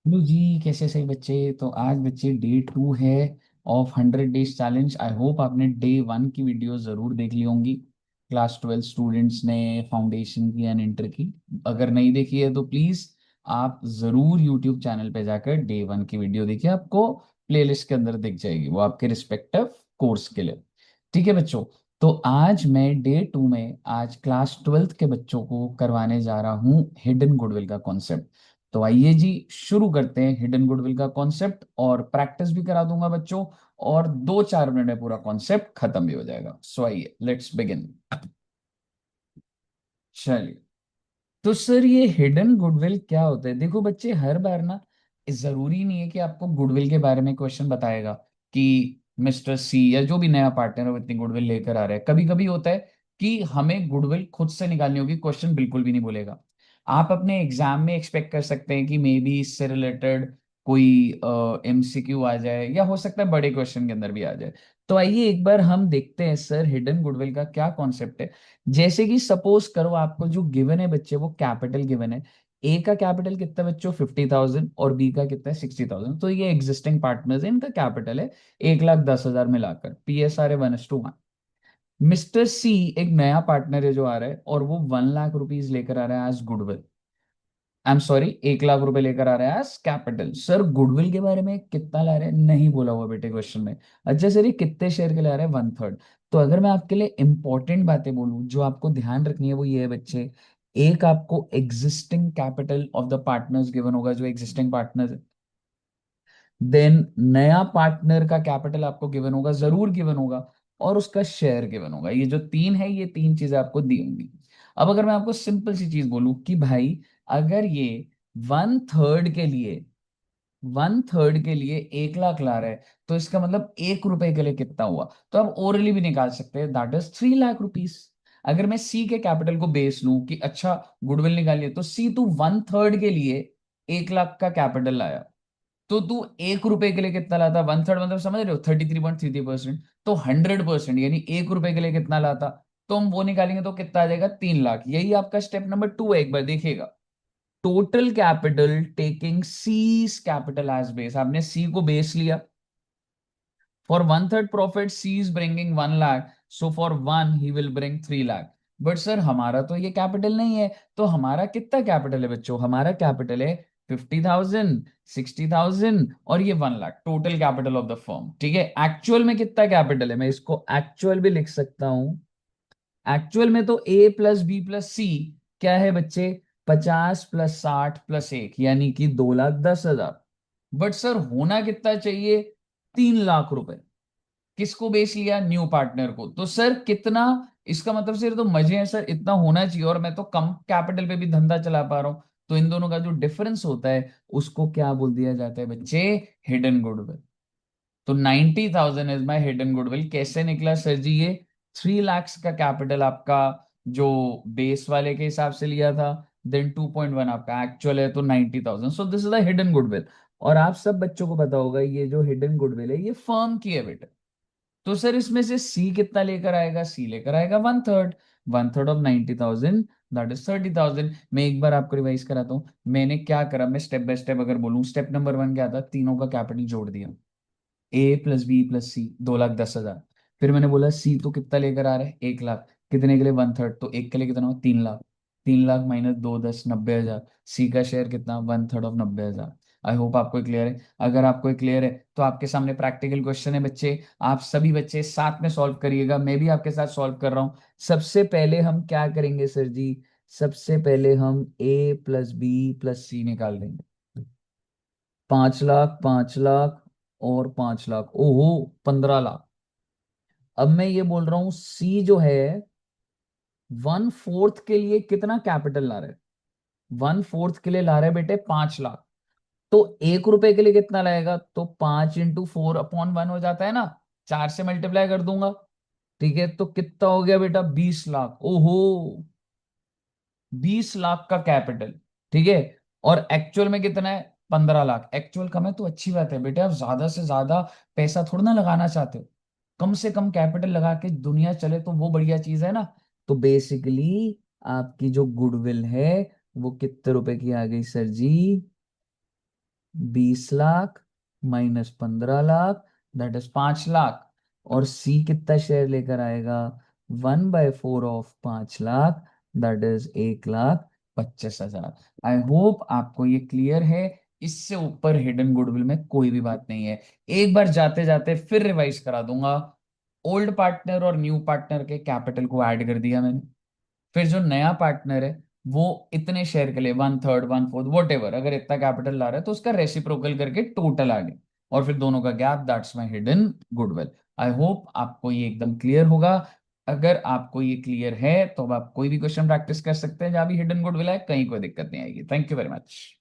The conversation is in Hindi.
हेलो जी, कैसे सही बच्चे। तो आज बच्चे डे 2 है of 100 days challenge. I hope आपने डे 1 की वीडियो जरूर देख ली होंगी। क्लास 12 स्टूडेंट्स ने फाउंडेशन की एंड इंटर की। अगर नहीं देखी है तो प्लीज आप जरूर यूट्यूब चैनल पे जाकर डे 1 की वीडियो देखिए। आपको प्लेलिस्ट के अंदर दिख जाएगी, वो आपके रिस्पेक्टिव कोर्स के लिए। ठीक है बच्चों। तो आज मैं डे 2 में आज क्लास 12 के बच्चों को करवाने जा रहा हूँ हिडन गुडविल का कॉन्सेप्ट। तो आइए जी, शुरू करते हैं हिडन गुडविल का कॉन्सेप्ट, और प्रैक्टिस भी करा दूंगा बच्चों। और 2-4 मिनट में पूरा कॉन्सेप्ट खत्म भी हो जाएगा। सो आइए, लेट्स बिगिन। चलिए। तो सर ये हिडन गुडविल क्या होता है? देखो बच्चे, हर बार ना जरूरी नहीं है कि आपको गुडविल के बारे में क्वेश्चन बताएगा कि मिस्टर सी या जो भी नया पार्टनर है वो इतनी गुडविल लेकर आ रहा है। कभी कभी होता है कि हमें गुडविल खुद से निकालनी होगी, क्वेश्चन बिल्कुल भी नहीं बोलेगा। आप अपने एग्जाम में एक्सपेक्ट कर सकते हैं कि मे बी इससे रिलेटेड कोई एमसीक्यू आ जाए, या हो सकता है बड़े क्वेश्चन के अंदर भी आ जाए। तो आइए एक बार हम देखते हैं सर हिडन गुडविल का क्या कॉन्सेप्ट है। जैसे कि सपोज करो आपको जो गिवन है बच्चे, वो कैपिटल गिवन है। ए का कैपिटल कितना बच्चों? 50,000। और बी का कितना है? 60,000। तो ये एग्जिस्टिंग पार्टनर्स है, इनका कैपिटल है 1,10,000 मिलाकर। PSR है 1:1। मिस्टर सी एक नया पार्टनर है जो आ रहा है, और वो 1 लाख रुपीज लेकर आ रहा है as goodwill. I am sorry, 1 lakh रुपए लेकर आ रहा है एज कैपिटल। सर गुडविल के बारे में कितना ला रहे हैं नहीं बोला हुआ बेटे क्वेश्चन में। अच्छा सर, ये कितने शेयर के ला रहे हैं? 1/3। तो अगर मैं आपके लिए इंपॉर्टेंट बातें बोलूं जो आपको ध्यान रखनी है, वो ये है बच्चे। एक आपको existing capital of the partners given होगा, जो एग्जिस्टिंग पार्टनर। देन नया पार्टनर का कैपिटल आपको गिवन होगा, जरूर गिवन होगा। और उसका शेयर गिवन होगा। ये जो तीन है, ये तीन चीजें आपको दी होंगी। अब अगर मैं आपको सिंपल सी चीज बोलूं कि भाई, अगर ये 1/3 के लिए 1/3 के लिए 1 लाख ला रहा है, तो इसका मतलब 1 रुपए के लिए कितना हुआ? तो आप ओरली भी निकाल सकते हैं, दैट इज 3 लाख रुपीज। अगर मैं सी के कैपिटल को बेस लूं कि अच्छा गुडविल निकालिए, तो सी तू 1/3 के लिए 1 लाख का कैपिटल लाया, तो तू 1 रुपए के लिए कितना लाता? 1/3 मतलब समझ रहे हो, 33.33%। तो 100% यानी 1 रुपए के लिए कितना लाता? तो हम वो निकालेंगे तो कितना आ जाएगा? 3 लाख। यही आपका स्टेप नंबर 2 है, एक बार देखिएगा। Total capital taking C's capital as base. आपने सी को बेस लिया। For 1/3 profit C is bringing 1 lakh, so for one he will bring 3 lakh. But sir हमारा तो ये कैपिटल नहीं है। तो हमारा कितना कैपिटल है बच्चों? हमारा कैपिटल है 50,000, 60,000 और ये 1 lakh, total capital of the firm. ठीक है, एक्चुअल में कितना कैपिटल है? मैं इसको एक्चुअल भी लिख सकता हूं। एक्चुअल में तो ए प्लस बी प्लस सी क्या है बच्चे? 50 + 60 + 1 यानी कि 2,10,000। बट सर होना कितना चाहिए? 3 लाख रुपए। किसको बेच लिया? न्यू पार्टनर को। तो सर कितना? इसका मतलब सर तो मजे हैं सर, इतना होना चाहिए, और मैं तो कम कैपिटल पे भी धंधा चला पा रहा हूं। तो इन दोनों का जो डिफरेंस होता है, उसको क्या बोल दिया जाता है बच्चे? Hidden goodwill. तो 90,000 इज माई हिडन गुडविल। कैसे निकला सर जी ये? 3 लाख का कैपिटल आपका जो बेस वाले के हिसाब से लिया था। देन 2.1 आपका एक्चुअल है, तो 90,000। So this is the hidden goodwill. और आप सब बच्चों को पता होगा, ये जो हिडन गुडविल है ये फर्म की है बेटा। तो सर इसमें से सी कितना लेकर आएगा? सी लेकर आएगा 1/3। 1/3 ऑफ 90,000, दैट इज 30,000। मैं एक बार आपको रिवाइज कराता हूँ मैंने क्या करा। मैं स्टेप बाय स्टेप अगर बोलूं, स्टेप नंबर 1 क्या था? तीनों का कैपिटल जोड़ दिया। ए प्लस बी प्लस सी, 2,10,000। फिर मैंने बोला सी तो कितना लेकर आ रहा है? 1 लाख। कितने के लिए? 1/3। तो एक के लिए कितना हुआ? 3 लाख। 3 लाख माइनस 2, 10, 90,000। सी का शेयर कितना? 1/3 ऑफ 90,000। आई होप आपको क्लियर है। अगर आपको क्लियर है तो आपके सामने प्रैक्टिकल क्वेश्चन है बच्चे। आप सभी बच्चे साथ में सॉल्व करिएगा, मैं भी आपके साथ सॉल्व कर रहा हूँ। सबसे पहले हम क्या करेंगे सर जी? सबसे पहले हम ए प्लस बी प्लस सी निकाल देंगे। 5 लाख, 5 लाख और 5 लाख, ओहो 15 लाख। अब मैं ये बोल रहा हूं, सी जो है 1/4 के लिए कितना कैपिटल ला रहे? 1/4 के लिए ला रहे बेटे 5 लाख। तो 1 रुपए के लिए कितना लाएगा? तो 5 × 4/1 हो जाता है ना। 4 से मल्टीप्लाई कर दूंगा। ठीक है, तो कितना हो गया बेटा? 20 लाख। ओहो, 20 लाख का कैपिटल। ठीक है। और एक्चुअल में कितना है? 15 लाख। एक्चुअल कम है तो अच्छी बात है बेटे, आप ज्यादा से ज्यादा पैसा थोड़ा ना लगाना चाहते हो। कम से कम कैपिटल लगा के दुनिया चले तो वो बढ़िया चीज है ना। तो बेसिकली आपकी जो गुडविल है वो कितने रुपए की आ गई sir ji? 20 lakh minus 15 lakh, that is 5 lakh. और सी कितना शेयर लेकर आएगा? 1/4 of 5 lakh, that is 1,25,000। I hope आपको ये क्लियर है। इससे ऊपर हिडन गुडविल में कोई भी बात नहीं है। एक बार जाते जाते फिर रिवाइज करा दूंगा। ओल्ड पार्टनर और न्यू पार्टनर के कैपिटल को ऐड कर दिया मैंने। फिर जो नया पार्टनर है वो इतने शेयर के लिए 1/3 1/4 वट एवर, अगर इतना कैपिटल ला रहा है तो उसका रेसिप्रोकल करके टोटल आ गया, और फिर दोनों का gap, that's my hidden goodwill. I hope आपको ये एकदम क्लियर होगा। अगर आपको ये क्लियर है तो अब आप कोई भी क्वेश्चन प्रैक्टिस कर सकते हैं जहां भी हिडन गुडविल है, कहीं कोई दिक्कत नहीं आएगी। Thank you very much.